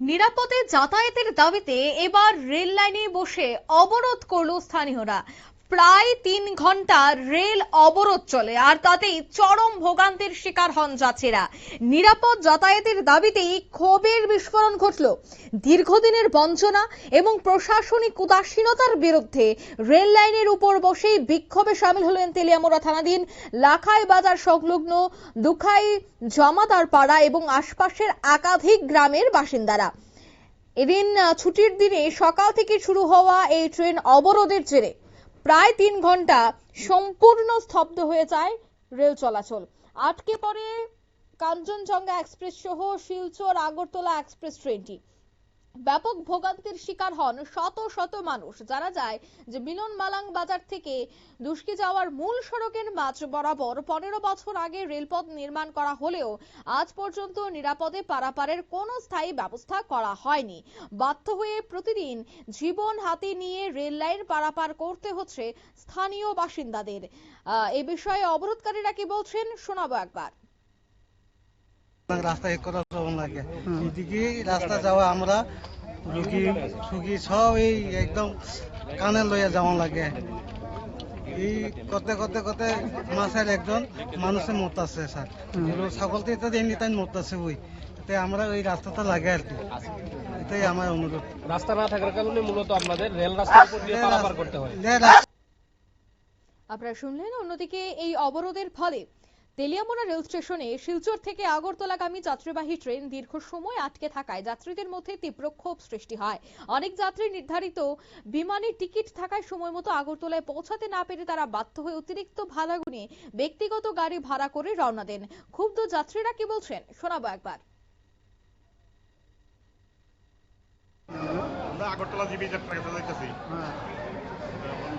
নিরাপদে যাতায়াতের দাবিতে এবার রেল লাইনে বসে অবরোধ করলো স্থানীয়রা। প্রায় ৩ ঘন্টা রেল অবরোধ চলে, আর তাতেই চরম ভোগান্তির শিকার হন যাত্রীরা। নিরাপদ যাতায়াতের দাবিতেই ক্ষোভের বিস্ফোরণ ঘটল। দীর্ঘদিনের বঞ্চনা এবং প্রশাসনিক উদাসীনতার বিরুদ্ধে রেল লাইনের উপর বসেই বিক্ষোভে সামিল হলেন তেলিয়ামুড়া থানাধীন লাখাই বাজার সংলগ্ন দুখাই জমাদার পাড়া এবং আশপাশের একাধিক গ্রামের বাসিন্দারা। এদিন ছুটির দিনে সকাল থেকে শুরু হওয়া এই ট্রেন অবরোধের জেরে প্রায় ৩ ঘন্টা সম্পূর্ণ স্তব্ধ হয়ে যায় রেল চলাচল। আটকে পড়ে কাঞ্চনজঙ্ঘা এক্সপ্রেস সহ শিলচর আগরতলা এক্সপ্রেস ট্রেনটি। ব্যাপক ভোগান্তির শিকার হন শত শত মানুষ, যারা যায় যে মিলন মালাং বাজার থেকে দুস্কি যাওয়ার মূল সড়কের মাঝ বরাবর ১৫ বছর আগে রেলপথ নির্মাণ করা হলেও আজ পর্যন্ত নিরাপদে পারাপারের কোনো স্থায়ী ব্যবস্থা করা হয়নি। বাধ্য হয়ে প্রতিদিন জীবন হাতে নিয়ে রেল লাইন পারাপার করতে হচ্ছে স্থানীয় বাসিন্দাদের। এ বিষয়ে অবরোধকারীরা কি বলছেন শোনাবো একবার। রাস্তা এক কথা শ্রবণ লাগে, এদিকে রাস্তা যাওয়া আমরা রুগী সুগী সব এই একদম কানে লইয়া যাওয়া লাগে। এই করতে করতে করতে মাসের একজন মানুষের মত আছে স্যার, ছাগল তো এমনি তাই মত আছে ওই তাই আমরা ওই রাস্তাটা লাগে আর কি। এটাই আমার অনুরোধ। রাস্তা না থাকার কারণে মূলত আপনাদের রেল রাস্তার উপর দিয়ে পারাপার করতে হয়। আপনারা শুনলেন। অন্যদিকে এই অবরোধের ফলে তেলিয়ামুড়া রেল স্টেশনে শিলচর থেকে আগরতলাগামী যাত্রীবাহী ট্রেন দীর্ঘ সময় আটকে থাকায় যাত্রীদের মধ্যে তীব্র ক্ষোভ সৃষ্টি হয়। অনেক যাত্রী নির্ধারিত বিমানের টিকিট থাকায় সময় মতো আগরতলায় পৌঁছাতে না পেরে তারা বাধ্য হয়ে অতিরিক্ত ভাড়া গুনে ব্যক্তিগত গাড়ি ভাড়া করে রওনা দেন। ক্ষুব্ধ যাত্রীরা কি বলছেন শোনাবো একবার। আমরা আগরতলা জিবি যাত্রা কাছে যাইতেছি,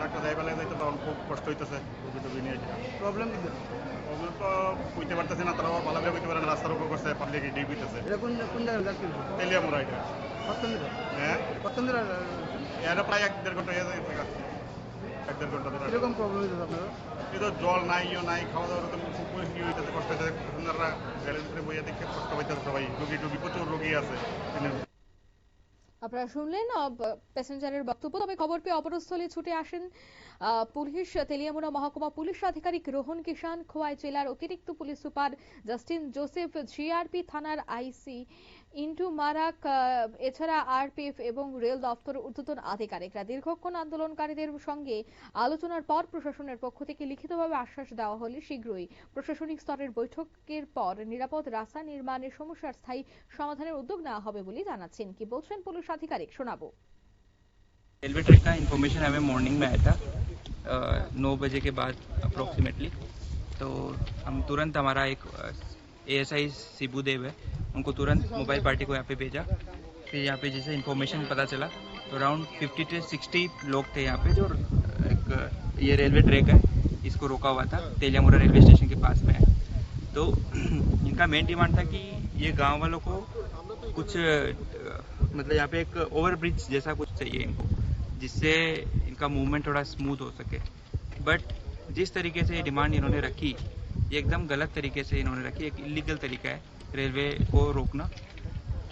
ডাক্তার যাইবার লাগে যাইতে তখন খুব কষ্ট হইতেছে। রুগী নিয়ে প্রবলেম কি? প্রবলেম তো কইতে পারতেছে না, তারা ভালো করে কইতে পারে না। রাস্তার উপর করছে, পাবলিক ডিপ হইতেছে। এটা কোন কোন জায়গায় যাচ্ছিল? তেলিয়ামুড়া এটা। হ্যাঁ, এটা প্রায় ১-১.৫ ঘন্টা হয়ে যায়। ১-১.৫ ঘন্টা ধরে এরকম প্রবলেম হইতেছে আপনারা? এই তো জল নাই, নাই, খাওয়া দাওয়ার তো খুব পরিস্থিতি হইতেছে, কষ্ট হইতেছে। আপনারা রেলের ভিতরে বইয়া দেখে কষ্ট পাইতেছে সবাই। রুগী প্রচুর রুগী আছে। আপনারা শুনলেন প্যাসেঞ্জারের বক্তব্য। তবে খবর পেয়ে অবরোধস্থলে ছুটে আসেন পুলিশ তেলিয়ামুড়া মহকুমা পুলিশ আধিকারিক রোহন কিষান, খোয়াই জেলার অতিরিক্ত police super Justin Joseph, GRP থানার আইসি ইন্টু মারাক, এছাড়া আরপিএফ এবং রেল দপ্তরের ঊর্ধ্বতন আধিকারিকরা। দীর্ঘক্ষণ আন্দোলনকারীদের সঙ্গে আলোচনার পর প্রশাসনের পক্ষ থেকে লিখিতভাবে আশ্বাস দেওয়া হলে শীঘ্রই প্রশাসনিক স্তরের বৈঠকের পর নিরাপদ রাস্তা নির্মাণের সমস্যার স্থায়ী সমাধানের উদ্যোগ নেওয়া হবে বলে জানাচ্ছেন। কি বলছেন পুলিশ आधिकारिक सुनाबो। रेलवे ट्रैक का इन्फॉर्मेशन हमें मॉर्निंग में आया था 9 बजे के बाद अप्रोक्सीमेटली। तो हम तुरंत, हमारा एक एएसआई शिबू देव है, उनको तुरंत मोबाइल पार्टी को यहाँ पे भेजा। फिर यहाँ पे जैसे इन्फॉर्मेशन पता चला तो अराउंड 50 से 60 लोग थे यहाँ पे, जो एक ये रेलवे ट्रैक है इसको रोका हुआ था, तेलियामुड़ा रेलवे स्टेशन के पास में है। तो इनका मेन डिमांड था कि ये गाँव वालों को कुछ मतलब यहाँ पे एक ओवर ब्रिज जैसा कुछ चाहिए इनको, जिससे इनका मूवमेंट थोड़ा स्मूथ हो सके। बट जिस तरीके से ये डिमांड इन्होंने रखी, ये एकदम गलत तरीके से इन्होंने रखी। एक इलीगल तरीका है रेलवे को रोकना,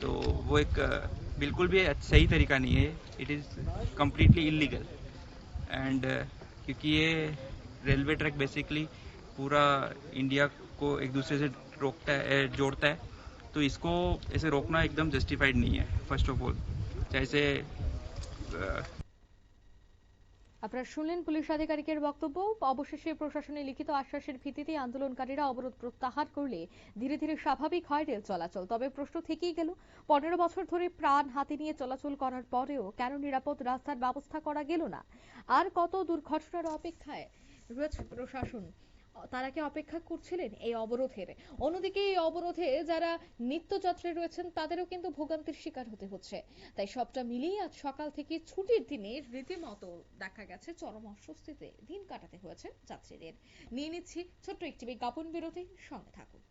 तो वो एक बिल्कुल भी सही तरीका नहीं है। It is completely illegal. And क्योंकि ये रेलवे ट्रैक बेसिकली पूरा इंडिया को एक दूसरे से रोकता है, जोड़ता है, तो इसको ऐसे रोकना एकदम जस्टिफाइड नहीं है। फर्स्ट ऑफ ऑल जैसे আপনারা শুনলেন পুলিশ আধিকারিকের বক্তব্য। অবশেষে প্রশাসনের লিখিত আশ্বাসের ভিত্তিতে আন্দোলনকারীরা অবরোধ প্রত্যাহার করলে ধীরে ধীরে স্বাভাবিক হয় রেল চলাচল। তবে প্রশ্ন থেকেই গেল, 15 বছর ধরে প্রাণ হাতে নিয়ে চলাচল করার পরেও কেন নিরাপদ রাস্তার ব্যবস্থা করা গেল না? আর কত দুর্ঘটনার অপেক্ষায় রয়েছে প্রশাসন? তারা কি অপেক্ষা করছিলেন এই অবরোধের? অন্যদিকে এই অবরোধে যারা নিত্যযাত্রী রয়েছেন তাদেরও কিন্তু ভোগান্তির শিকার হতে হচ্ছে। তাই সবটা মিলিয়ে আজ সকাল থেকে ছুটির দিনে রীতিমতো দেখা গেছে চরম অস্বস্তিতে দিন কাটাতে হয়েছে যাত্রীদের। নিয়ে নিচ্ছি ছোট্ট একটি বিজ্ঞাপন বিরতি, সঙ্গে থাকুন।